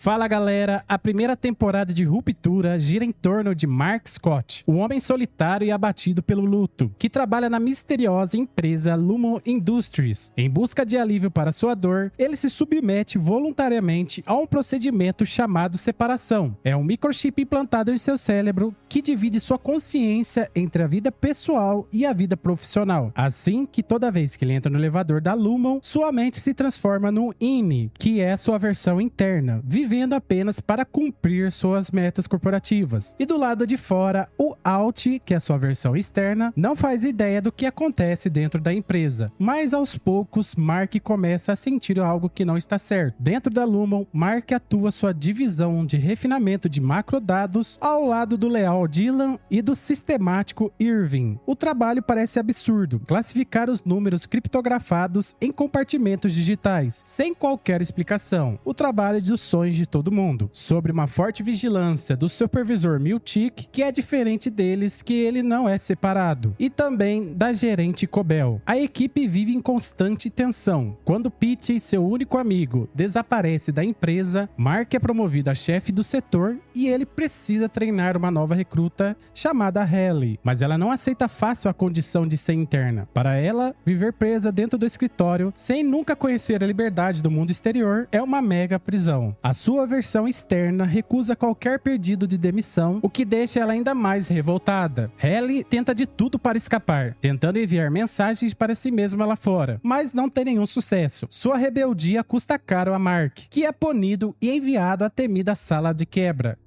Fala galera, a primeira temporada de Ruptura gira em torno de Mark Scott, um homem solitário e abatido pelo luto, que trabalha na misteriosa empresa Lumon Industries. Em busca de alívio para sua dor, ele se submete voluntariamente a um procedimento chamado separação. É um microchip implantado em seu cérebro que divide sua consciência entre a vida pessoal e a vida profissional. Assim que toda vez que ele entra no elevador da Lumon, sua mente se transforma no INI, que é sua versão interna, vivendo apenas para cumprir suas metas corporativas. E do lado de fora, o Out, que é sua versão externa, não faz ideia do que acontece dentro da empresa. Mas aos poucos, Mark começa a sentir algo que não está certo. Dentro da Lumon, Mark atua sua divisão de refinamento de macrodados ao lado do leal Dylan e do sistemático Irving. O trabalho parece absurdo, classificar os números criptografados em compartimentos digitais, sem qualquer explicação. O trabalho dos sonhos de todo mundo, sobre uma forte vigilância do supervisor Miltic, que é diferente deles, que ele não é separado, e também da gerente Cobel. A equipe vive em constante tensão. Quando Pete, seu único amigo, desaparece da empresa, Mark é promovido a chefe do setor e ele precisa treinar uma nova recruta chamada Halle, mas ela não aceita fácil a condição de ser interna. Para ela, viver presa dentro do escritório, sem nunca conhecer a liberdade do mundo exterior, é uma mega prisão. A sua versão externa recusa qualquer pedido de demissão, o que deixa ela ainda mais revoltada. Halle tenta de tudo para escapar, tentando enviar mensagens para si mesma lá fora, mas não tem nenhum sucesso. Sua rebeldia custa caro a Mark, que é punido e enviado à temida sala de quebra.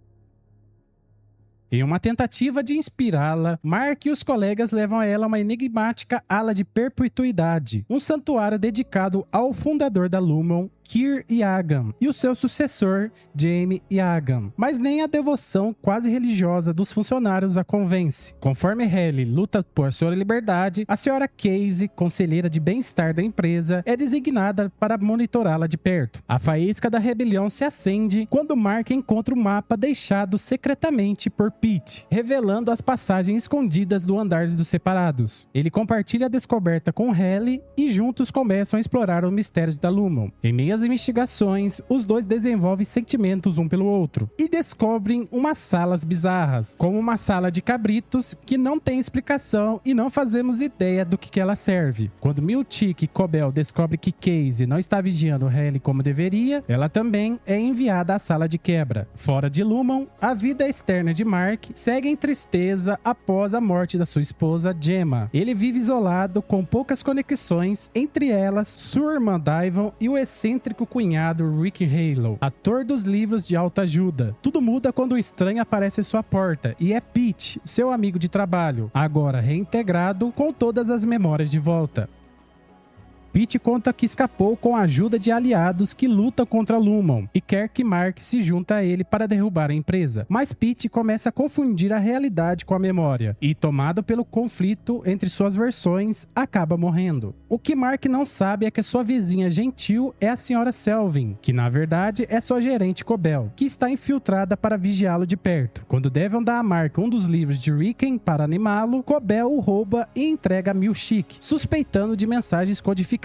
Em uma tentativa de inspirá-la, Mark e os colegas levam ela a uma enigmática ala de perpetuidade, um santuário dedicado ao fundador da Lumon, Kier Yagan, e o seu sucessor, Jamie Yagan. Mas nem a devoção quase religiosa dos funcionários a convence. Conforme Halle luta por sua liberdade, a senhora Casey, conselheira de bem-estar da empresa, é designada para monitorá-la de perto. A faísca da rebelião se acende quando Mark encontra o mapa deixado secretamente por Pete, revelando as passagens escondidas do andar dos separados. Ele compartilha a descoberta com Halle e juntos começam a explorar os mistérios da Lumon. Em meio às investigações, os dois desenvolvem sentimentos um pelo outro e descobrem umas salas bizarras, como uma sala de cabritos que não tem explicação e não fazemos ideia do que ela serve. Quando Miltic e Cobel descobrem que Casey não está vigiando Halle como deveria, ela também é enviada à sala de quebra. Fora de Lumon, a vida externa de Mark segue em tristeza após a morte da sua esposa Gemma. Ele vive isolado com poucas conexões, entre elas sua irmã Dyvon e o excêntrico cunhado Rick Halo, ator dos livros de autoajuda. Tudo muda quando um estranho aparece em sua porta e é Pete, seu amigo de trabalho, agora reintegrado com todas as memórias de volta. Pete conta que escapou com a ajuda de aliados que lutam contra Lumon e quer que Mark se junte a ele para derrubar a empresa. Mas Pete começa a confundir a realidade com a memória e, tomado pelo conflito entre suas versões, acaba morrendo. O que Mark não sabe é que sua vizinha gentil é a senhora Selvin, que na verdade é sua gerente Cobel, que está infiltrada para vigiá-lo de perto. Quando Devon dá a Mark um dos livros de Ricken para animá-lo, Cobel o rouba e entrega a Miltic, suspeitando de mensagens codificadas.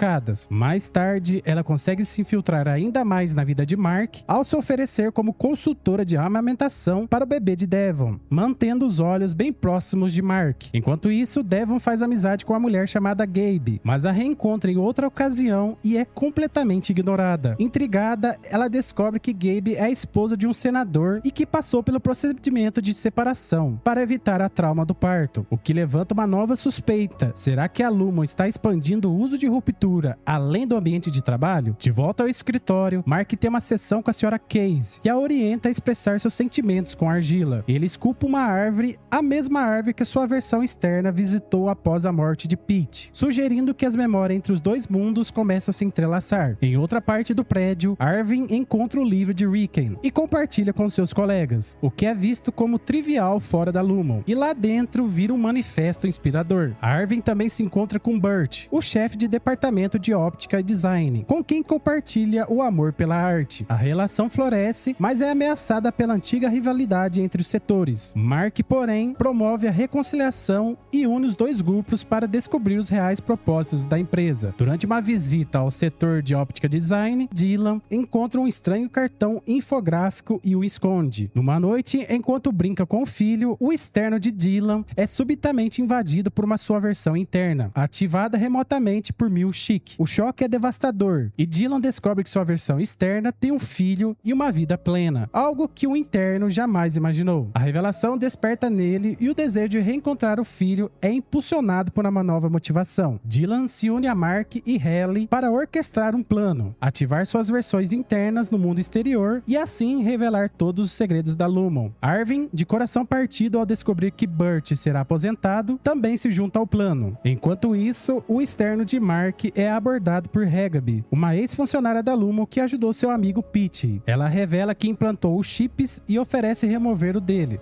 Mais tarde, ela consegue se infiltrar ainda mais na vida de Mark ao se oferecer como consultora de amamentação para o bebê de Devon, mantendo os olhos bem próximos de Mark. Enquanto isso, Devon faz amizade com a mulher chamada Gabe, mas a reencontra em outra ocasião e é completamente ignorada. Intrigada, ela descobre que Gabe é a esposa de um senador e que passou pelo procedimento de separação para evitar a trauma do parto, o que levanta uma nova suspeita. Será que a Lumon está expandindo o uso de Ruptura além do ambiente de trabalho? De volta ao escritório, Mark tem uma sessão com a senhora Casey, que a orienta a expressar seus sentimentos com argila. Ele esculpa uma árvore, a mesma árvore que sua versão externa visitou após a morte de Pete, sugerindo que as memórias entre os dois mundos começam a se entrelaçar. Em outra parte do prédio, Arvin encontra o livro de Ricken e compartilha com seus colegas, o que é visto como trivial fora da Lumon, e lá dentro vira um manifesto inspirador. Arvin também se encontra com Bert, o chefe de departamento departamento de óptica e design, com quem compartilha o amor pela arte. A relação floresce, mas é ameaçada pela antiga rivalidade entre os setores. Mark, porém, promove a reconciliação e une os dois grupos para descobrir os reais propósitos da empresa. Durante uma visita ao setor de óptica e design, Dylan encontra um estranho cartão infográfico e o esconde. Numa noite, enquanto brinca com o filho, o externo de Dylan é subitamente invadido por uma sua versão interna, ativada remotamente por Milchick. O choque é devastador e Dylan descobre que sua versão externa tem um filho e uma vida plena, algo que o interno jamais imaginou. A revelação desperta nele e o desejo de reencontrar o filho é impulsionado por uma nova motivação. Dylan se une a Mark e Haley para orquestrar um plano, ativar suas versões internas no mundo exterior e assim revelar todos os segredos da Lumon. Arvin, de coração partido ao descobrir que Burt será aposentado, também se junta ao plano. Enquanto isso, o externo de Mark é abordado por Hagaby, uma ex-funcionária da Lumon que ajudou seu amigo Pete. Ela revela que implantou os chips e oferece remover o dele.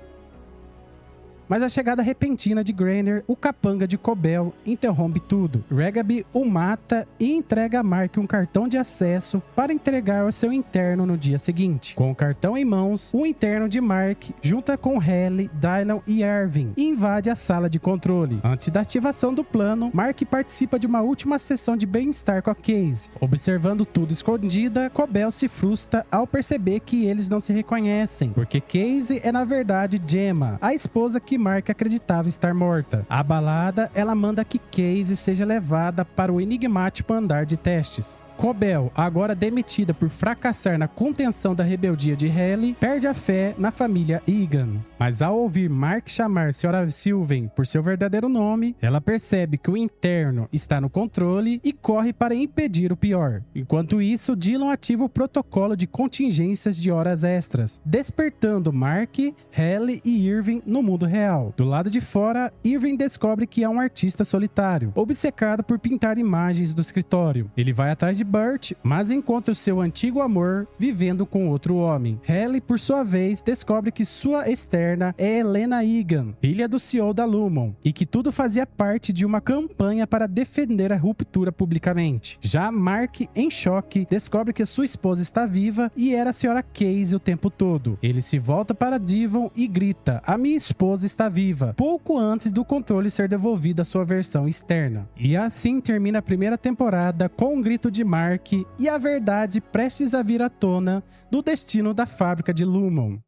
Mas a chegada repentina de Grainer, o capanga de Cobel, interrompe tudo. Hagaby o mata e entrega a Mark um cartão de acesso para entregar ao seu interno no dia seguinte. Com o cartão em mãos, o interno de Mark junta com Haley, Dylan e Arvin e invade a sala de controle. Antes da ativação do plano, Mark participa de uma última sessão de bem-estar com a Casey. Observando tudo escondida, Cobel se frustra ao perceber que eles não se reconhecem, porque Casey é na verdade Gemma, a esposa que Mark acreditava estar morta. Abalada, ela manda que Casey seja levada para o enigmático andar de testes. Cobel, agora demitida por fracassar na contenção da rebeldia de Haley, perde a fé na família Egan. Mas ao ouvir Mark chamar Sra. Sylvain por seu verdadeiro nome, ela percebe que o interno está no controle e corre para impedir o pior. Enquanto isso, Dylan ativa o protocolo de contingências de horas extras, despertando Mark, Haley e Irving no mundo real. Do lado de fora, Irving descobre que é um artista solitário, obcecado por pintar imagens do escritório. Ele vai atrás de Burt, mas encontra o seu antigo amor vivendo com outro homem. Haley, por sua vez, descobre que sua externa é Helena Egan, filha do CEO da Lumon, e que tudo fazia parte de uma campanha para defender a ruptura publicamente. Já Mark, em choque, descobre que sua esposa está viva e era a Sra. Casey o tempo todo. Ele se volta para Devon e grita: "A minha esposa está viva", pouco antes do controle ser devolvido à sua versão externa. E assim termina a primeira temporada com um grito de Mark e a verdade prestes a vir à tona do destino da fábrica de Lumon.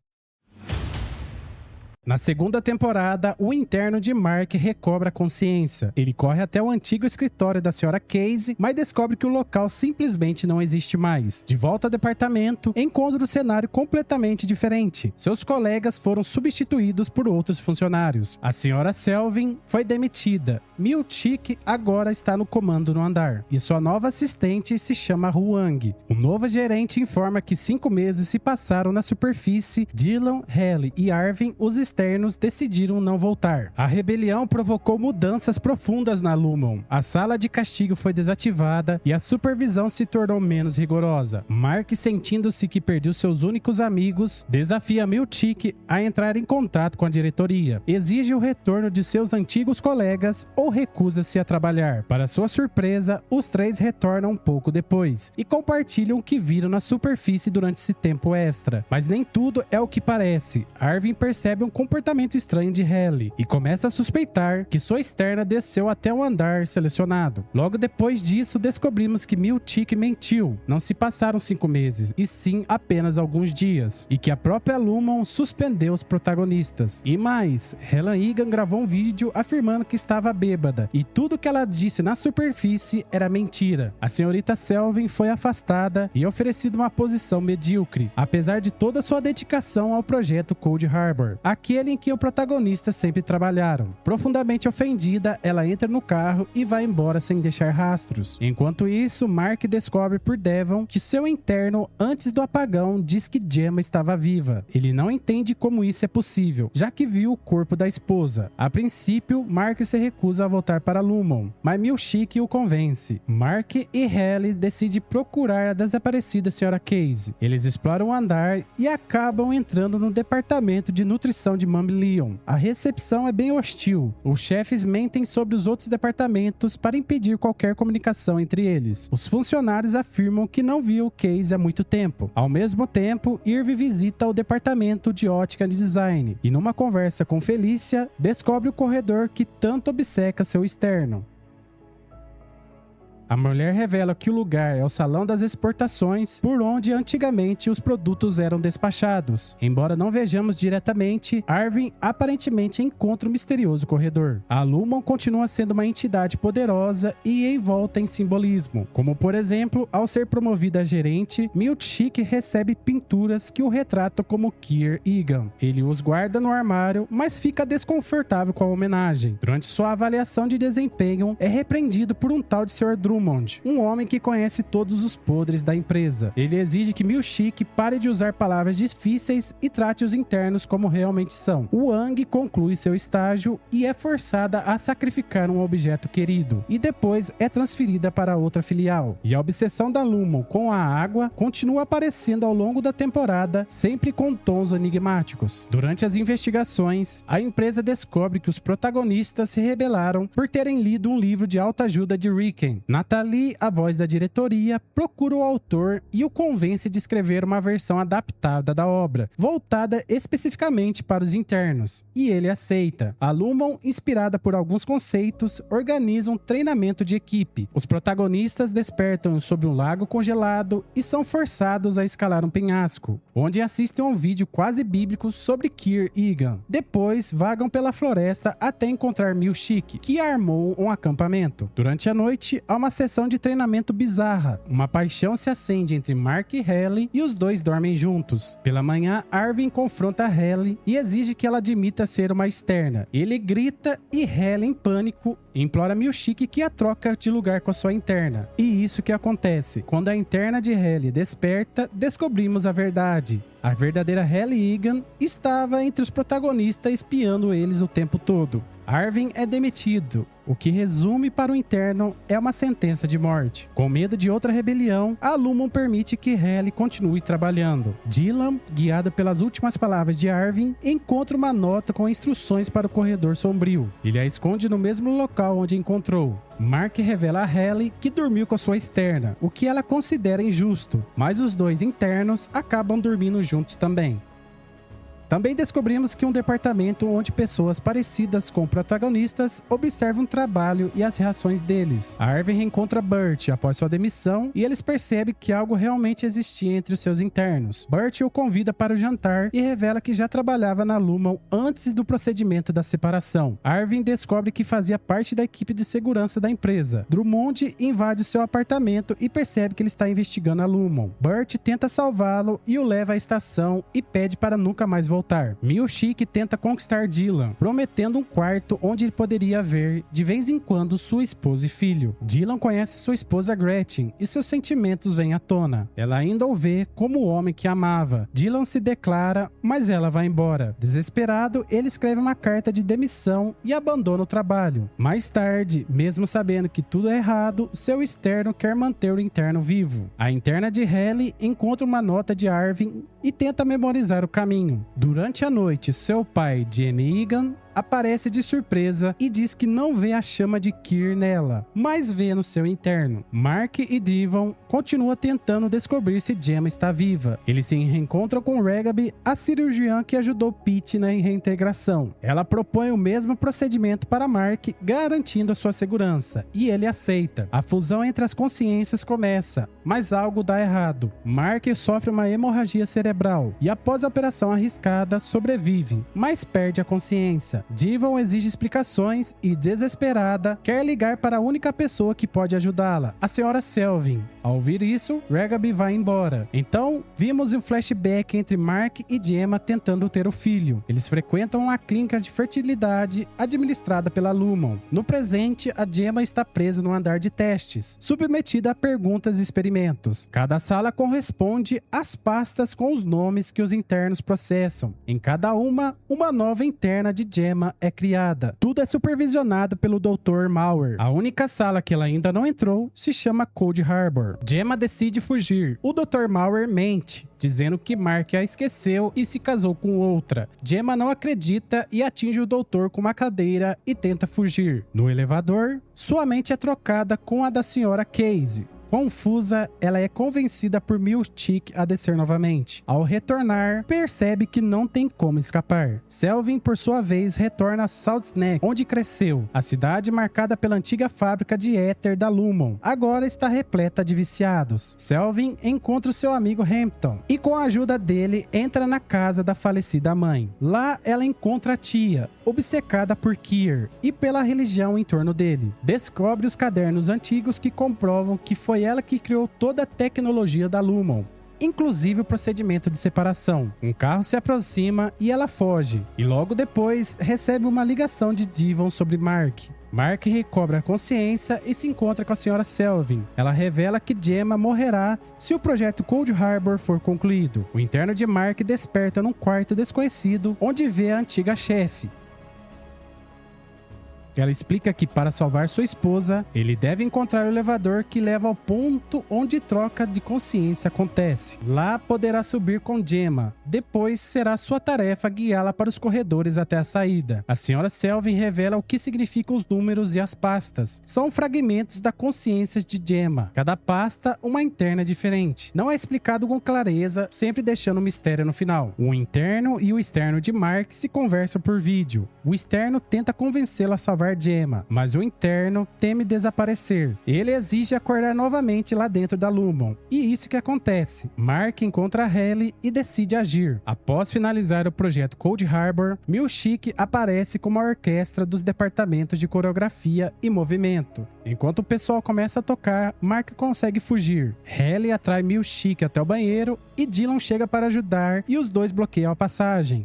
Na segunda temporada, o interno de Mark recobra a consciência. Ele corre até o antigo escritório da Sra. Casey, mas descobre que o local simplesmente não existe mais. De volta ao departamento, encontra um cenário completamente diferente. Seus colegas foram substituídos por outros funcionários. A Sra. Selvin foi demitida. Milchick agora está no comando no andar. E sua nova assistente se chama Huang. O novo gerente informa que 5 meses se passaram na superfície. Dylan, Haley e Arvin, os externos, decidiram não voltar. A rebelião provocou mudanças profundas na Lumon. A sala de castigo foi desativada e a supervisão se tornou menos rigorosa. Mark, sentindo-se que perdeu seus únicos amigos, desafia Milchick a entrar em contato com a diretoria. Exige o retorno de seus antigos colegas ou recusa-se a trabalhar. Para sua surpresa, os 3 retornam um pouco depois e compartilham o que viram na superfície durante esse tempo extra. Mas nem tudo é o que parece. Arvin percebe um comportamento estranho de Haley e começa a suspeitar que sua externa desceu até o andar selecionado. Logo depois disso, descobrimos que Milchick mentiu. Não se passaram 5 meses, e sim apenas alguns dias, e que a própria Lumon suspendeu os protagonistas. E mais, Helen Egan gravou um vídeo afirmando que estava bêbada, e tudo que ela disse na superfície era mentira. A senhorita Selvin foi afastada e oferecida uma posição medíocre, apesar de toda sua dedicação ao projeto Cold Harbor, aquele em que o protagonista sempre trabalharam. Profundamente ofendida, ela entra no carro e vai embora sem deixar rastros. Enquanto isso, Mark descobre por Devon que seu interno, antes do apagão, diz que Gemma estava viva. Ele não entende como isso é possível, já que viu o corpo da esposa. A princípio, Mark se recusa a voltar para Lumon, mas Milchick o convence. Mark e Haley decidem procurar a desaparecida Sra. Casey. Eles exploram o andar e acabam entrando no departamento de nutrição de de Mummy Leon. A recepção é bem hostil. Os chefes mentem sobre os outros departamentos para impedir qualquer comunicação entre eles. Os funcionários afirmam que não viu o Case há muito tempo. Ao mesmo tempo, Irv visita o departamento de ótica e design e, numa conversa com Felícia, descobre o corredor que tanto obceca seu externo. A mulher revela que o lugar é o salão das exportações, por onde antigamente os produtos eram despachados. Embora não vejamos diretamente, Arvin aparentemente encontra o misterioso corredor. A Lumon continua sendo uma entidade poderosa e envolta em simbolismo, como por exemplo, ao ser promovida a gerente, Milkshake recebe pinturas que o retratam como Kier Egan. Ele os guarda no armário, mas fica desconfortável com a homenagem. Durante sua avaliação de desempenho, é repreendido por um tal de Sr. Drummond, um homem que conhece todos os podres da empresa. Ele exige que Milkshake pare de usar palavras difíceis e trate os internos como realmente são. Wang conclui seu estágio e é forçada a sacrificar um objeto querido, e depois é transferida para outra filial. E a obsessão da Lumon com a água continua aparecendo ao longo da temporada, sempre com tons enigmáticos. Durante as investigações, a empresa descobre que os protagonistas se rebelaram por terem lido um livro de autoajuda de Riken. Natalie, a voz da diretoria, procura o autor e o convence de escrever uma versão adaptada da obra, voltada especificamente para os internos, e ele aceita. A Lumon, inspirada por alguns conceitos, organiza um treinamento de equipe. Os protagonistas despertam sobre um lago congelado e são forçados a escalar um penhasco, onde assistem a um vídeo quase bíblico sobre Kier Egan. Depois, vagam pela floresta até encontrar Milkshake, que armou um acampamento. Durante a noite, há uma sessão de treinamento bizarra. Uma paixão se acende entre Mark e Halle e os dois dormem juntos. Pela manhã, Arvin confronta Halle e exige que ela admita ser uma externa. Ele grita e Halle, em pânico, implora Milkshake que a troca de lugar com a sua interna. E isso que acontece. Quando a interna de Halle desperta, descobrimos a verdade. A verdadeira Halle Egan estava entre os protagonistas espiando eles o tempo todo. Arvin é demitido, o que resume para o interno é uma sentença de morte. Com medo de outra rebelião, a Lumon permite que Halle continue trabalhando. Dylan, guiado pelas últimas palavras de Arvin, encontra uma nota com instruções para o corredor sombrio. Ele a esconde no mesmo local onde encontrou. Mark revela a Halle que dormiu com sua externa, o que ela considera injusto, mas os dois internos acabam dormindo juntos também. Também descobrimos que um departamento onde pessoas parecidas com protagonistas observam o trabalho e as reações deles. A Arvin reencontra Burt após sua demissão e eles percebem que algo realmente existia entre os seus internos. Burt o convida para o jantar e revela que já trabalhava na Lumon antes do procedimento da separação. Arvin descobre que fazia parte da equipe de segurança da empresa. Drummond invade o seu apartamento e percebe que ele está investigando a Lumon. Burt tenta salvá-lo e o leva à estação e pede para nunca mais voltar. Milkshake tenta conquistar Dylan, prometendo um quarto onde ele poderia ver, de vez em quando, sua esposa e filho. Dylan conhece sua esposa Gretchen e seus sentimentos vêm à tona. Ela ainda o vê como o homem que amava. Dylan se declara, mas ela vai embora. Desesperado, ele escreve uma carta de demissão e abandona o trabalho. Mais tarde, mesmo sabendo que tudo é errado, seu externo quer manter o interno vivo. A interna de Halle encontra uma nota de Arvin e tenta memorizar o caminho. Durante a noite, seu pai, Jamie Egan, aparece de surpresa e diz que não vê a chama de Kier nela, mas vê no seu interno. Mark e Devon continuam tentando descobrir se Gemma está viva. Eles se reencontram com Ragaby, a cirurgiã que ajudou Pete na reintegração. Ela propõe o mesmo procedimento para Mark, garantindo a sua segurança, e ele aceita. A fusão entre as consciências começa, mas algo dá errado. Mark sofre uma hemorragia cerebral e, após a operação arriscada, sobrevive, mas perde a consciência. Devon exige explicações e, desesperada, quer ligar para a única pessoa que pode ajudá-la, a Sra. Selvin. Ao ouvir isso, Ragaby vai embora. Então, vimos um flashback entre Mark e Gemma tentando ter o filho. Eles frequentam uma clínica de fertilidade administrada pela Lumon. No presente, a Gemma está presa no andar de testes, submetida a perguntas e experimentos. Cada sala corresponde às pastas com os nomes que os internos processam. Em cada uma nova interna de Gemma Gemma é criada. Tudo é supervisionado pelo Dr. Mauer. A única sala que ela ainda não entrou se chama Cold Harbor. Gemma decide fugir. O Dr. Mauer mente, dizendo que Mark a esqueceu e se casou com outra. Gemma não acredita e atinge o doutor com uma cadeira e tenta fugir. No elevador, sua mente é trocada com a da senhora Casey. Confusa, ela é convencida por Milchick a descer novamente. Ao retornar, percebe que não tem como escapar. Selvin, por sua vez, retorna a Salt Snake, onde cresceu. A cidade, marcada pela antiga fábrica de éter da Lumon, agora está repleta de viciados. Selvin encontra o seu amigo Hampton e, com a ajuda dele, entra na casa da falecida mãe. Lá, ela encontra a tia, obcecada por Kier e pela religião em torno dele. Descobre os cadernos antigos que comprovam que foi ela que criou toda a tecnologia da Lumon, inclusive o procedimento de separação. Um carro se aproxima e ela foge, e logo depois recebe uma ligação de Devon sobre Mark. Mark recobra a consciência e se encontra com a senhora Selvin. Ela revela que Gemma morrerá se o projeto Cold Harbor for concluído. O interno de Mark desperta num quarto desconhecido, onde vê a antiga chefe. Ela explica que, para salvar sua esposa, ele deve encontrar o elevador que leva ao ponto onde troca de consciência acontece. Lá poderá subir com Gemma. Depois será sua tarefa guiá-la para os corredores até a saída. A senhora Selvin revela o que significam os números e as pastas. São fragmentos da consciência de Gemma. Cada pasta, uma interna diferente. Não é explicado com clareza, sempre deixando um mistério no final. O interno e o externo de Mark se conversam por vídeo. O externo tenta convencê-la a salvar Gemma, mas o interno teme desaparecer. Ele exige acordar novamente lá dentro da Lumon. E isso que acontece. Mark encontra a Halle e decide agir. Após finalizar o projeto Cold Harbor, Milchick aparece como a orquestra dos departamentos de coreografia e movimento. Enquanto o pessoal começa a tocar, Mark consegue fugir. Halle atrai Milchick até o banheiro e Dylan chega para ajudar e os dois bloqueiam a passagem.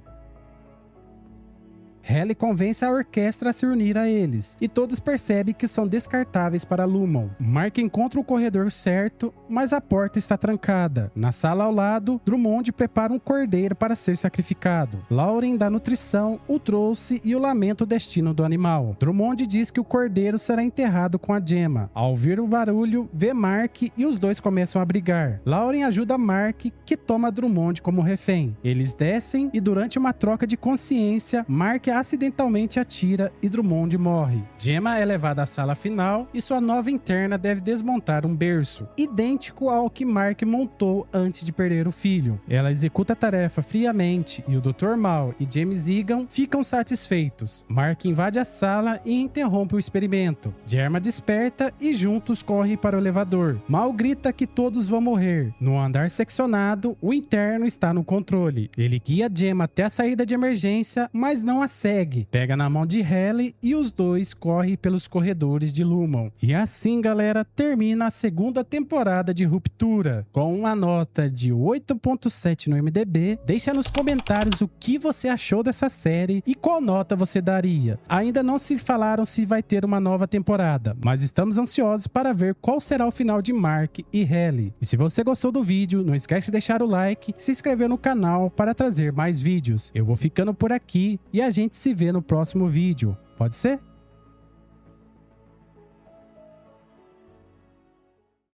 Halle convence a orquestra a se unir a eles, e todos percebem que são descartáveis para Lumon. Mark encontra o corredor certo, mas a porta está trancada. Na sala ao lado, Drummond prepara um cordeiro para ser sacrificado. Lauren, da nutrição, o trouxe e o lamenta o destino do animal. Drummond diz que o cordeiro será enterrado com a Gemma. Ao ouvir o barulho, vê Mark e os dois começam a brigar. Lauren ajuda Mark, que toma Drummond como refém. Eles descem e, durante uma troca de consciência, Mark acidentalmente atira e Drummond morre. Gemma é levada à sala final e sua nova interna deve desmontar um berço, idêntico ao que Mark montou antes de perder o filho. Ela executa a tarefa friamente e o Dr. Mal e James Egan ficam satisfeitos. Mark invade a sala e interrompe o experimento. Gemma desperta e juntos correm para o elevador. Mal grita que todos vão morrer. No andar seccionado, o interno está no controle. Ele guia Gemma até a saída de emergência, mas não a segue, pega na mão de Halle e os dois correm pelos corredores de Lumon. E assim, galera, termina a segunda temporada de Ruptura, com uma nota de 8.7 no MDB. Deixa nos comentários o que você achou dessa série e qual nota você daria. Ainda não se falaram se vai ter uma nova temporada, mas estamos ansiosos para ver qual será o final de Mark e Halle. E se você gostou do vídeo, não esquece de deixar o like e se inscrever no canal para trazer mais vídeos. Eu vou ficando por aqui e a gente se vê no próximo vídeo. Pode ser?